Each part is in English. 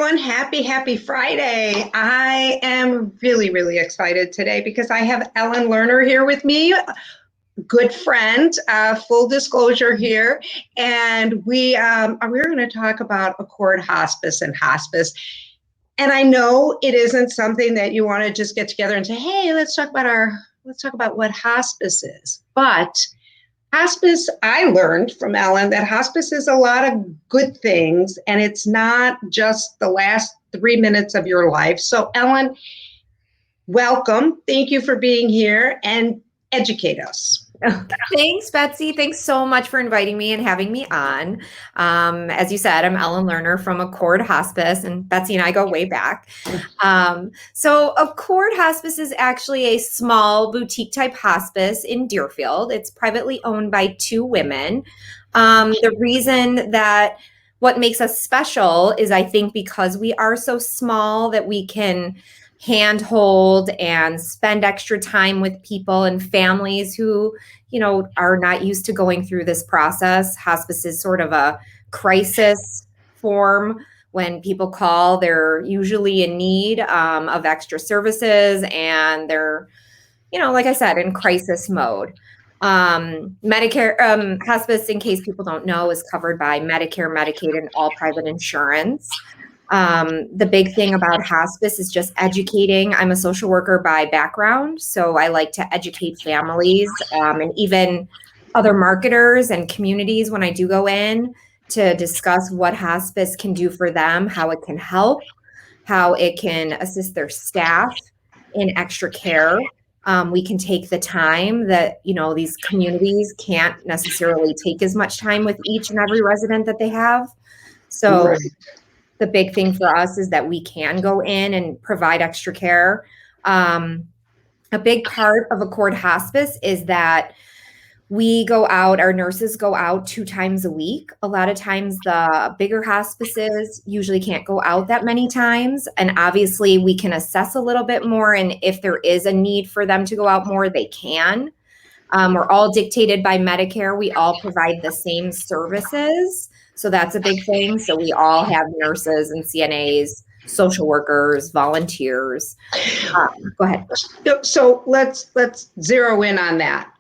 everyone. Happy Friday. I am really excited today because I have Ellen Lerner here with me, good friend, full disclosure here. And we're going to talk about Accord Hospice and hospice. And I know it isn't something that you want to just get together and say, hey, let's talk about what hospice is. But hospice, I learned from Ellen that hospice is a lot of good things, and it's not just the last 3 minutes of your life. So, Ellen, welcome. Thank you for being here and educate us. Thanks, Betsy. Thanks so much for inviting me and having me on. As you said, I'm Ellen Lerner from Accord Hospice, and Betsy and I go way back. So Accord Hospice is actually a small boutique type hospice in Deerfield. It's privately owned by two women. The reason that what makes us special is, I think, because we are so small that we can handhold and spend extra time with people and families who, are not used to going through this process. Hospice is sort of a crisis form. When people call, they're usually in need of extra services, and they're, like I said, in crisis mode. Medicare hospice, in case people don't know, is covered by Medicare, Medicaid, and all private insurance. The big thing about hospice is just educating. I'm a social worker by background, so I like to educate families and even other marketers and communities when I do go in to discuss what hospice can do for them, how it can help, how it can assist their staff in extra care. We can take the time that, these communities can't necessarily take as much time with each and every resident that they have. So right. The big thing for us is that we can go in and provide extra care. A big part of Accord Hospice is that we go out, our nurses go out 2 times a week. A lot of times the bigger hospices usually can't go out that many times. And obviously we can assess a little bit more. And if there is a need for them to go out more, they can. We're all dictated by Medicare. We all provide the same services. So that's a big thing. So we all have nurses and CNAs, social workers, volunteers. Go ahead. So let's zero in on that.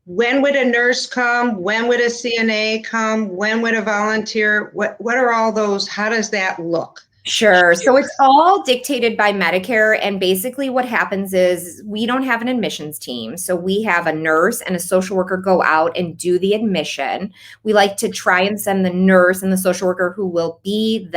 When would a nurse come? When would a CNA come? When would a volunteer? What are all those? How does that look? Sure. So it's all dictated by Medicare. And basically what happens is we don't have an admissions team. So we have a nurse and a social worker go out and do the admission. We like to try and send the nurse and the social worker who will be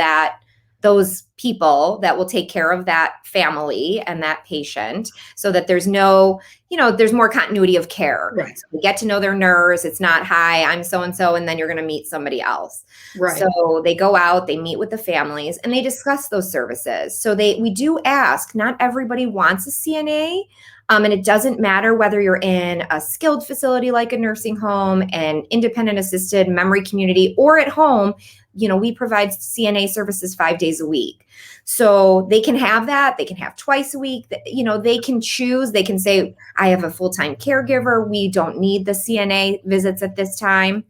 those people that will take care of that family and that patient, so that there's no, there's more continuity of care. Right. So we get to know their nurse. It's not, hi, I'm so-and-so, and then you're going to meet somebody else. Right. So they go out, they meet with the families, and they discuss those services. So we do ask, not everybody wants a CNA. And it doesn't matter whether you're in a skilled facility like a nursing home, an independent assisted memory community, or at home. We provide CNA services 5 days a week. So they can have that. They can have twice a week. They can choose. They can say, I have a full-time caregiver. We don't need the CNA visits at this time.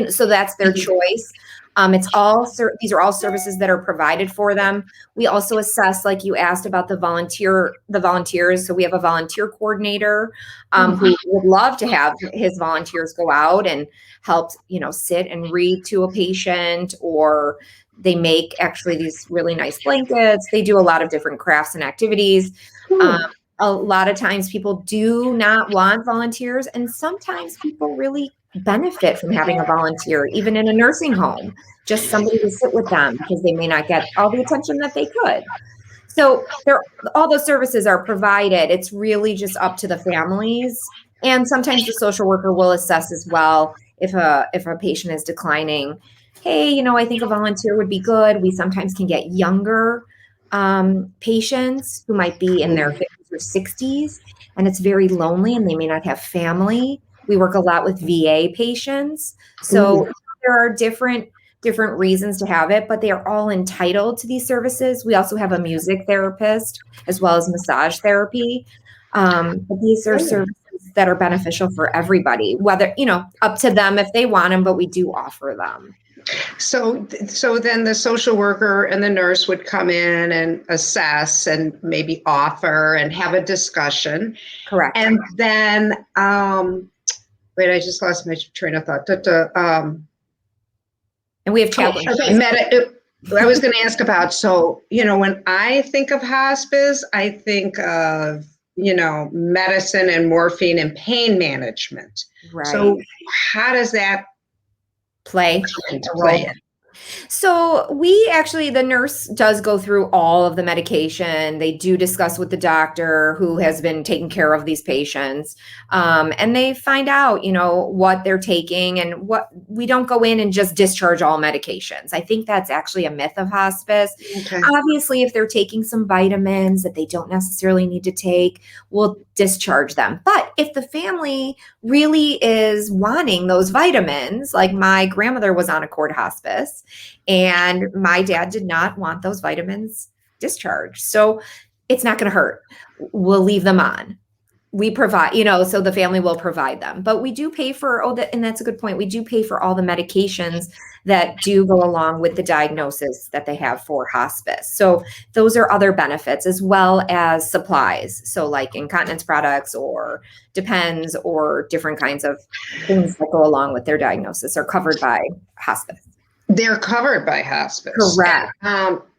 So that's their choice. These are all services that are provided for them. We also assess, like you asked about the volunteers. So we have a volunteer coordinator who would love to have his volunteers go out and help, sit and read to a patient, or they make actually these really nice blankets. They do a lot of different crafts and activities. A lot of times people do not want volunteers, and sometimes people really benefit from having a volunteer, even in a nursing home, just somebody to sit with them because they may not get all the attention that they could. So all those services are provided. It's really just up to the families. And sometimes the social worker will assess as well if a patient is declining. Hey, I think a volunteer would be good. We sometimes can get younger patients who might be in their 50s or 60s, and it's very lonely and they may not have family. We work a lot with VA patients. So there are different reasons to have it, but they are all entitled to these services. We also have a music therapist as well as massage therapy. But these are services that are beneficial for everybody, whether, up to them if they want them, but we do offer them. So then the social worker and the nurse would come in and assess and maybe offer and have a discussion. Correct. And then, wait, I just lost my train of thought. And we have chaplains. I was going to ask about, so, when I think of hospice, I think of, medicine and morphine and pain management. Right. So how does that play in? So the nurse does go through all of the medication. They do discuss with the doctor who has been taking care of these patients. And they find out, what they're taking, and we don't go in and just discharge all medications. I think that's actually a myth of hospice. Okay. Obviously, if they're taking some vitamins that they don't necessarily need to take, we'll discharge them. But if the family really is wanting those vitamins, like my grandmother was on a cord hospice, and my dad did not want those vitamins discharged. So it's not going to hurt. We'll leave them on. We provide, so the family will provide them. But we do pay for, and that's a good point. We do pay for all the medications that do go along with the diagnosis that they have for hospice. So those are other benefits, as well as supplies. So like incontinence products or Depends or different kinds of things that go along with their diagnosis are covered by hospice. They're covered by hospice. Correct.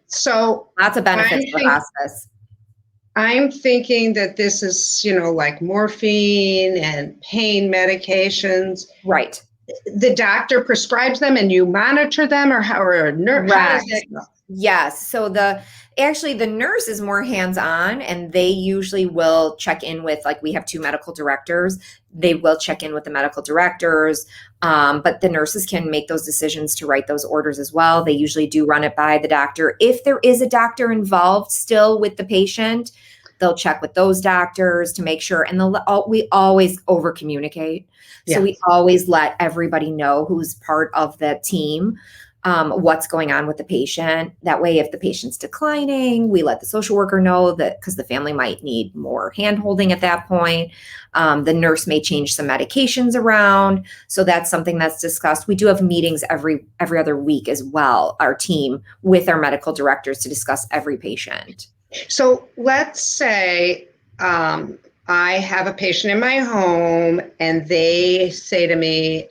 So lots of benefits for hospice. I'm thinking that this is, like morphine and pain medications. Right. The doctor prescribes them and you monitor them, or a nurse? Right. How does that go? Yes. So the nurse is more hands-on, and they usually will check in with, like, we have 2 medical directors. They will check in with the medical directors, but the nurses can make those decisions to write those orders as well. They usually do run it by the doctor. If there is a doctor involved still with the patient, they'll check with those doctors to make sure. And we always over communicate. So we always let everybody know who's part of the team what's going on with the patient. That way, if the patient's declining, we let the social worker know that, because the family might need more hand-holding at that point. The nurse may change some medications around. So that's something that's discussed. We do have meetings every other week as well, our team, with our medical directors to discuss every patient. So let's say I have a patient in my home and they say to me,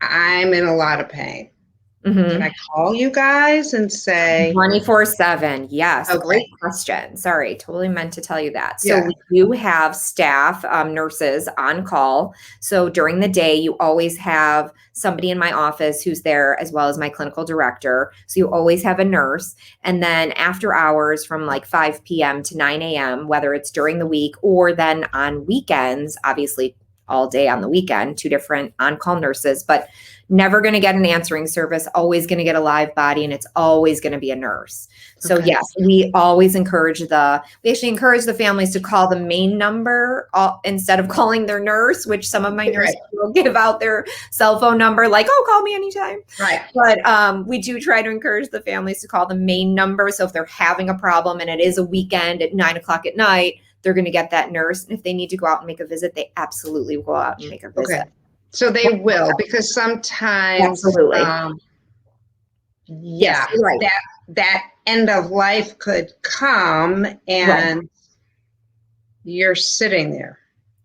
I'm in a lot of pain. Mm-hmm. Can I call you guys and say 24/7? Yes. Okay. Great question. Sorry, totally meant to tell you that. So we do have staff, nurses on call. So during the day, you always have somebody in my office who's there, as well as my clinical director. So you always have a nurse. And then after hours from like 5 p.m. to 9 a.m., whether it's during the week or then on weekends, obviously all day on the weekend, 2 different on-call nurses, but never going to get an answering service, always going to get a live body, and it's always going to be a nurse. So yes, we always encourage the families to call the main number instead of calling their nurse, which some of my nurses will give out their cell phone number, like, oh, call me anytime. Right. But we do try to encourage the families to call the main number. So if they're having a problem and it is a weekend at 9:00 at night, they're going to get that nurse. And if they need to go out and make a visit, they absolutely will go out and make a visit. Okay. So they will, because sometimes, that end of life could come and you're sitting there.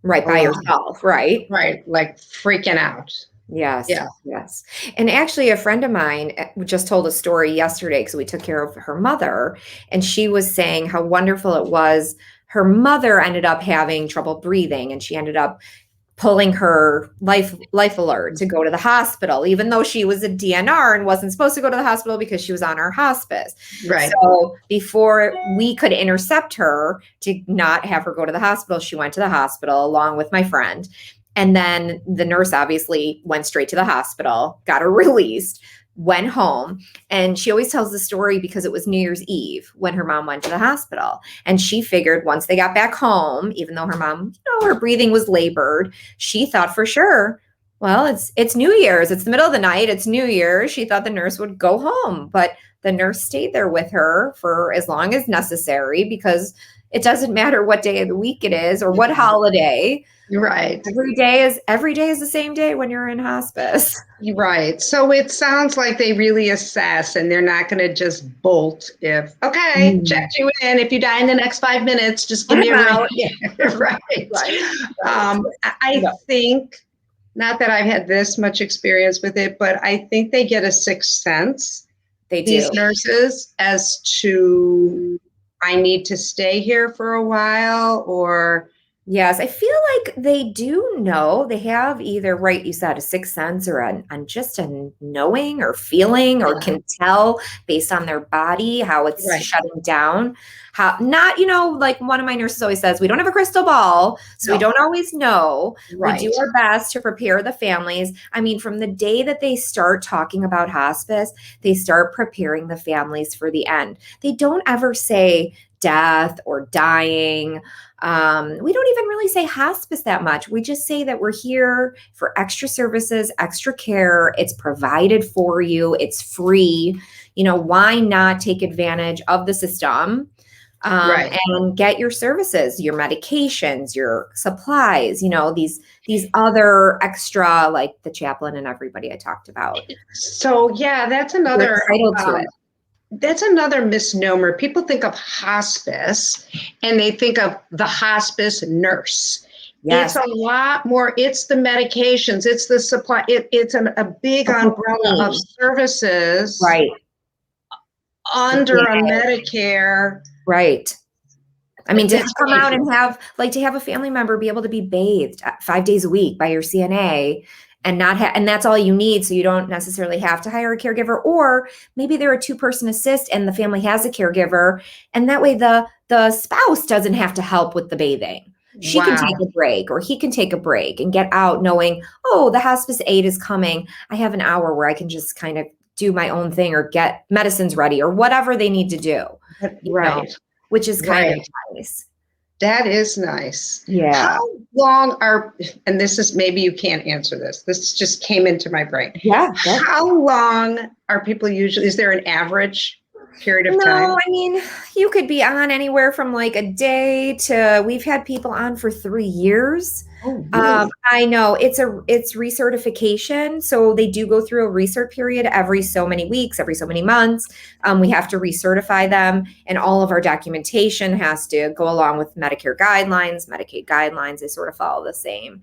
Right, by yourself, right? Right, like freaking out. Yes, yes. And actually, a friend of mine just told a story yesterday, because we took care of her mother, and she was saying how wonderful it was. Her mother ended up having trouble breathing, and she ended up pulling her life alert to go to the hospital, even though she was a DNR and wasn't supposed to go to the hospital because she was on our hospice. Right. So before we could intercept her to not have her go to the hospital, she went to the hospital along with my friend. And then the nurse obviously went straight to the hospital, got her released, went home. And she always tells the story because it was New Year's Eve when her mom went to the hospital. And she figured once they got back home, even though her mom, her breathing was labored, she thought for sure, well, it's New Year's. It's the middle of the night. It's New Year's. She thought the nurse would go home, but the nurse stayed there with her for as long as necessary, because it doesn't matter what day of the week it is or what holiday. Right. Every day is the same day when you're in hospice. Right. So it sounds like they really assess and they're not going to just bolt if, okay, Mm. checked you in. If you die in the next 5 minutes, just give me a I'm ring. out. Yeah, right. Right. Right. I No, think, not that I've had this much experience with it, but I think they get a sixth sense, they these do. nurses, as to I need to stay here for a while or, Yes, I feel like they do know. They have either, right, you said a sixth sense or just a knowing or feeling or yeah, can tell based on their body how it's right. shutting down. How not, like one of my nurses always says, we don't have a crystal ball, so we No, don't always know. We do right. our best to prepare the families. I mean, from the day that they start talking about hospice, they start preparing the families for the end. They don't ever say death or dying. We don't even really say hospice that much. We just say that we're here for extra services, extra care. It's provided for you. It's free. Why not take advantage of the system Right. and get your services, your medications, your supplies, these other extra, like the chaplain and everybody I talked about. So yeah, You're entitled to it. that's another misnomer. People think of hospice and they think of the hospice nurse. It's Yes. a lot more. It's the medications. It's the supply. It's a big The whole umbrella of team. services Right. under a Yeah. Medicare. Right. I mean, to It's come out crazy. and have a family member be able to be bathed 5 days a week by your CNA and and that's all you need. So you don't necessarily have to hire a caregiver, or maybe they're a 2-person assist and the family has a caregiver. And that way the spouse doesn't have to help with the bathing. She can take Wow. a break or he can take a break and get out knowing, oh, the hospice aide is coming. I have an hour where I can just kind of do my own thing or get medicines ready or whatever they need to do, you know, Right. which is kind of Right. nice. That is nice. Yeah. How long are, and this is maybe you can't answer this. This just came into my brain. Yeah. Go. How long are people usually, is there an average period of No, time? I mean, you could be on anywhere from like a day to we've had people on for 3 years. Oh, really? I know it's recertification. So they do go through a recert period every so many weeks, every so many months. We have to recertify them, and all of our documentation has to go along with Medicare guidelines, Medicaid guidelines. They sort of follow the same.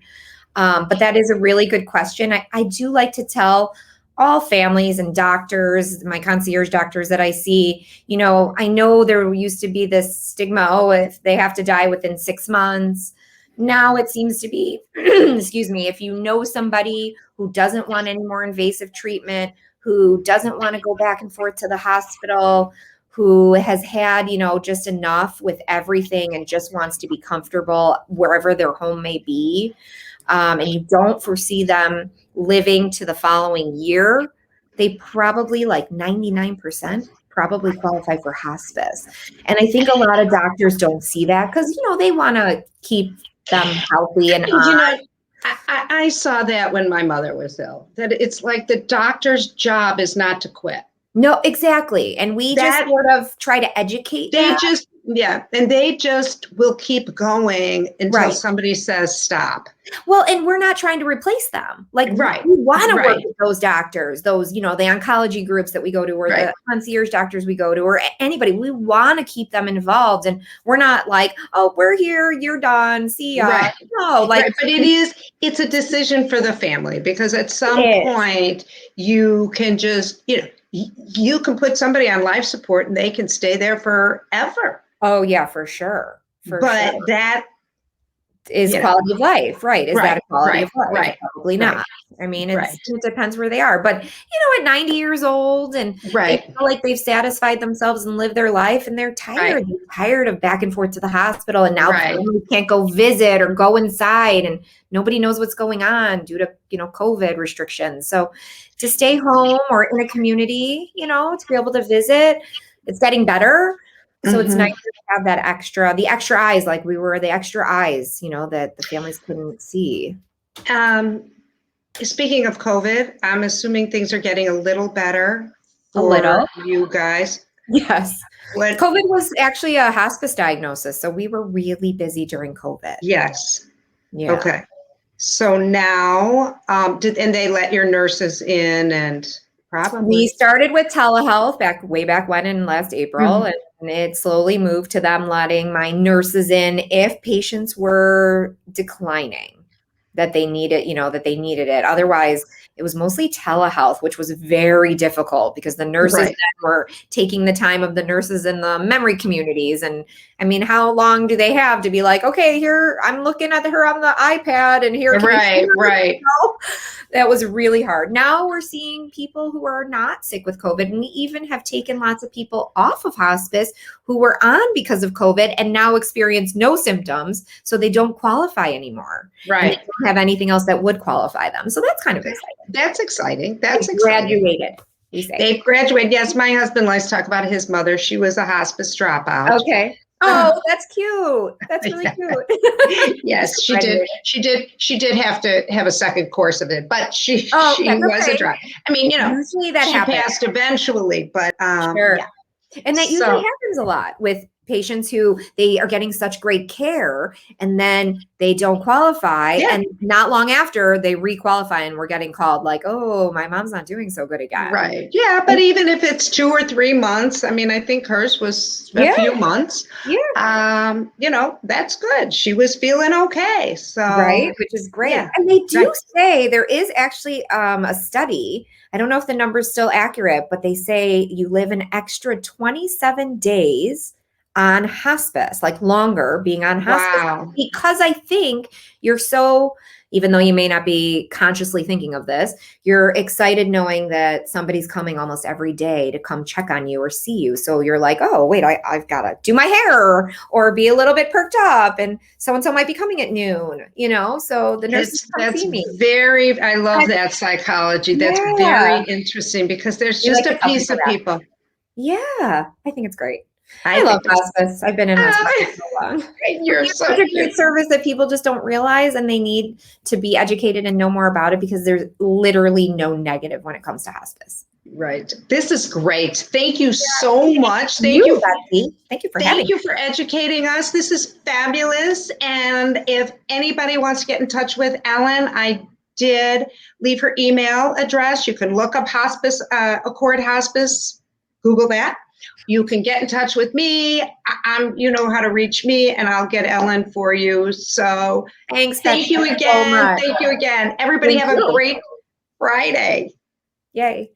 But that is a really good question. I do like to tell all families and doctors, my concierge doctors that I see, I know there used to be this stigma, oh, if they have to die within 6 months. Now it seems to be, excuse me, if you know somebody who doesn't want any more invasive treatment, who doesn't want to go back and forth to the hospital, who has had, just enough with everything and just wants to be comfortable wherever their home may be, and you don't foresee them living to the following year, they probably, like 99%, probably qualify for hospice. And I think a lot of doctors don't see that because, they want to keep them healthy and You on. know, I saw that when my mother was ill, that it's like the doctor's job is not to quit. No, exactly. And we just That sort of try to educate they that. just, yeah, and they just will keep going until Right. somebody says stop. Well, and we're not trying to replace them. Like, Right. we want to work Right. with those doctors, those, the oncology groups that we go to, or Right. the concierge doctors we go to, or anybody. We want to keep them involved. And we're not like, oh, we're here, you're done, see ya. Right. No, like, Right. But it's a decision for the family because at some it is. point you can just, you can put somebody on life support and they can stay there forever. Oh, yeah, for sure. For But sure. that Is quality of life, right? Is that right, a quality right, of life? right, Probably right, not. I mean, right, it depends where they are. But, at 90 years old and they right, feel like they've satisfied themselves and lived their life and they're tired. They're tired of back and forth to the hospital. And now right. families can't go visit or go inside and nobody knows what's going on due to, COVID restrictions. So to stay home or in a community, to be able to visit, it's getting better. So it's nice to have the extra eyes, like we were the extra eyes, that the families couldn't see. Speaking of COVID, I'm assuming things are getting a little better A for little. you guys. Yes. What? COVID was actually a hospice diagnosis. So we were really busy during COVID. Yes. Yeah. Okay. So now, and they let your nurses in and We probably. started with telehealth way back when in last April, Mhm. and it slowly moved to them letting my nurses in if patients were declining that they needed, that they needed it. Otherwise, it was mostly telehealth, which was very difficult because the nurses Right. then were taking the time of the nurses in the memory communities. And I mean, how long do they have to be like, okay, here, I'm looking at her on the iPad and here, can you see Right. her? Right. That was really hard. Now we're seeing people who are not sick with COVID, and we even have taken lots of people off of hospice who were on because of COVID and now experience no symptoms, so they don't qualify anymore. And they Right. don't have anything else that would qualify them. So that's kind of exciting. That's exciting. They That's exciting. graduated, we say. They've graduated. Yes, my husband likes to talk about his mother. She was a hospice dropout. Okay. Oh, that's cute. That's really cute. Yes, she did. She did have to have a second course of it, but she That's was a okay. drop. I mean, Usually that she happens. passed eventually, but Sure. yeah. And that usually So happens a lot with patients who they are getting such great care and then they don't qualify. yeah, And not long after they requalify and we're getting called like, oh, my mom's not doing so good again. right. Yeah, but even if it's 2 or 3 months, I mean, I think hers was a Yeah. few months. Yeah. That's good. She was feeling okay. So Right. Which is great. yeah, And they do right. say there is actually a study. I don't know if the number is still accurate, but they say you live an extra 27 days on hospice, like longer being on hospice, Wow. because I think you're so, even though you may not be consciously thinking of this, you're excited knowing that somebody's coming almost every day to come check on you or see you. So you're like, oh, wait, I've got to do my hair or be a little bit perked up, and so-and-so might be coming at noon, so the nurses come That's see me. I love that psychology. That's very Yeah. interesting because there's We like just to a tell piece people of that. people. Yeah, I think it's great. I I love think it's hospice. I've been in hospice for so long. We you're have such a you're great service that people just don't realize, and they need to be educated and know more about it because there's literally no negative when it comes to hospice. right. This is great. Thank you so much. You, Betsy. Thank you for having Thank me. you for educating us. This is fabulous. And if anybody wants to get in touch with Ellen, I did leave her email address. You can look up hospice, Accord Hospice, Google that. You can get in touch with me. You know how to reach me, and I'll get Ellen for you. So Thanks, thank Betsy, you so again. much. Thank you again. Everybody Thank have a you. great Friday. Yay.